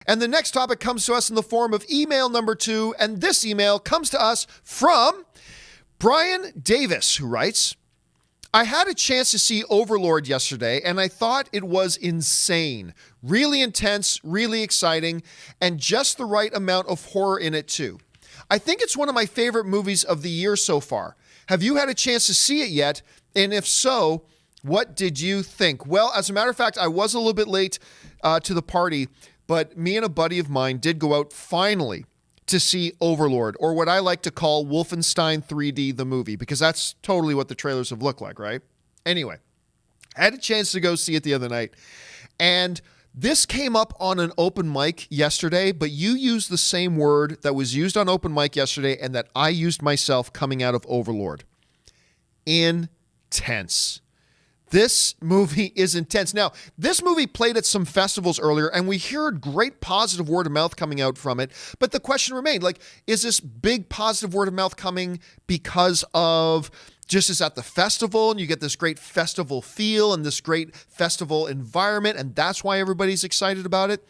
And the next topic comes to us in the form of email number 2, and this email comes to us from Bryan Davis, who writes, I had a chance to see Overlord yesterday, and I thought it was insane. Really intense, really exciting, and just the right amount of horror in it too. I think it's one of my favorite movies of the year so far. Have you had a chance to see it yet? And if so, what did you think? Well, as a matter of fact, I was a little bit late to the party, but me and a buddy of mine did go out finally to see Overlord, or what I like to call Wolfenstein 3D, the movie, because that's totally what the trailers have looked like, right? Anyway, I had a chance to go see it the other night, and this came up on an open mic yesterday, but you used the same word that was used on open mic yesterday and that I used myself coming out of Overlord. Intense. This movie is intense. Now, this movie played at some festivals earlier, and we heard great positive word of mouth coming out from it. But the question remained, is this big positive word of mouth coming because of just it's at the festival and you get this great festival feel and this great festival environment, and that's why everybody's excited about it?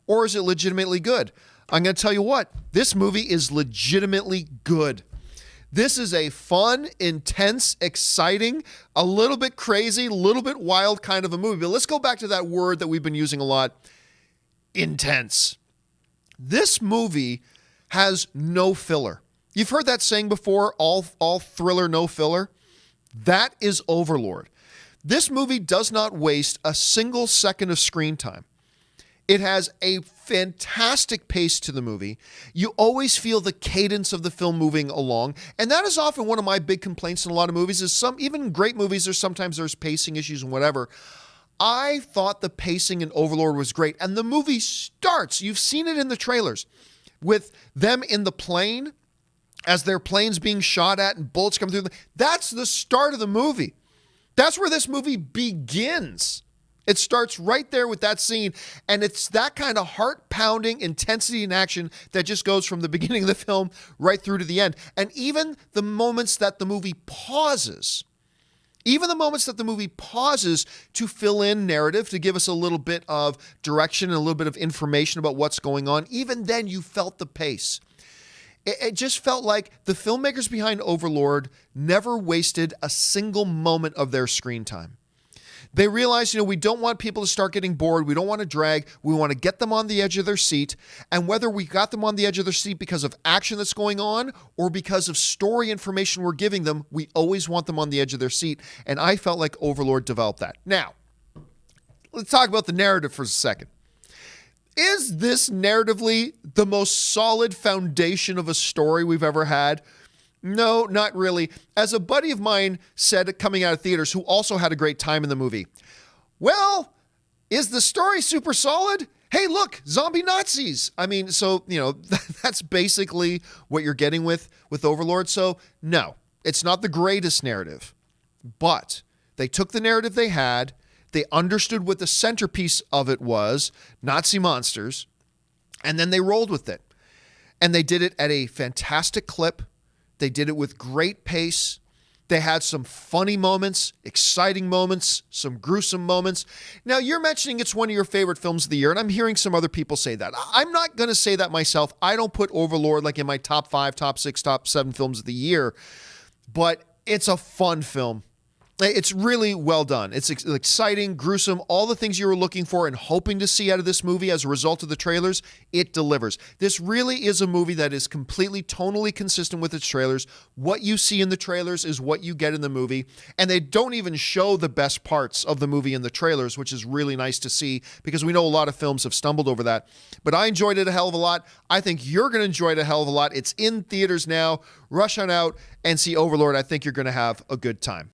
Or is it legitimately good? I'm going to tell you what, this movie is legitimately good. This is a fun, intense, exciting, a little bit crazy, a little bit wild kind of a movie. But let's go back to that word that we've been using a lot, intense. This movie has no filler. You've heard that saying before, all thriller, no filler. That is Overlord. This movie does not waste a single second of screen time. It has a fantastic pace to the movie. You always feel the cadence of the film moving along. And that is often one of my big complaints in a lot of movies is even in great movies, there's pacing issues and whatever. I thought the pacing in Overlord was great. And the movie starts, you've seen it in the trailers, with them in the plane as their plane's being shot at and bullets come through. That's the start of the movie. That's where this movie begins. It starts right there with that scene, and it's that kind of heart-pounding intensity in action that just goes from the beginning of the film right through to the end. And even the moments that the movie pauses, to fill in narrative, to give us a little bit of direction and a little bit of information about what's going on, even then you felt the pace. It just felt like the filmmakers behind Overlord never wasted a single moment of their screen time. They realized, we don't want people to start getting bored. We don't want to drag. We want to get them on the edge of their seat. And whether we got them on the edge of their seat because of action that's going on or because of story information we're giving them, we always want them on the edge of their seat. And I felt like Overlord developed that. Now, let's talk about the narrative for a second. Is this narratively the most solid foundation of a story we've ever had? No, not really. As a buddy of mine said coming out of theaters, who also had a great time in the movie, well, is the story super solid? Hey, look, zombie Nazis. That's basically what you're getting with Overlord. So no, it's not the greatest narrative, but they took the narrative they had. They understood what the centerpiece of it was, Nazi monsters, and then they rolled with it. And they did it at a fantastic clip. They did it with great pace. They had some funny moments, exciting moments, some gruesome moments. Now, you're mentioning it's one of your favorite films of the year, and I'm hearing some other people say that. I'm not going to say that myself. I don't put Overlord in my top 5, top 6, top 7 films of the year, but it's a fun film. It's really well done. It's exciting, gruesome, all the things you were looking for and hoping to see out of this movie as a result of the trailers, it delivers. This really is a movie that is completely, tonally consistent with its trailers. What you see in the trailers is what you get in the movie, and they don't even show the best parts of the movie in the trailers, which is really nice to see because we know a lot of films have stumbled over that. But I enjoyed it a hell of a lot. I think you're going to enjoy it a hell of a lot. It's in theaters now. Rush on out and see Overlord. I think you're going to have a good time.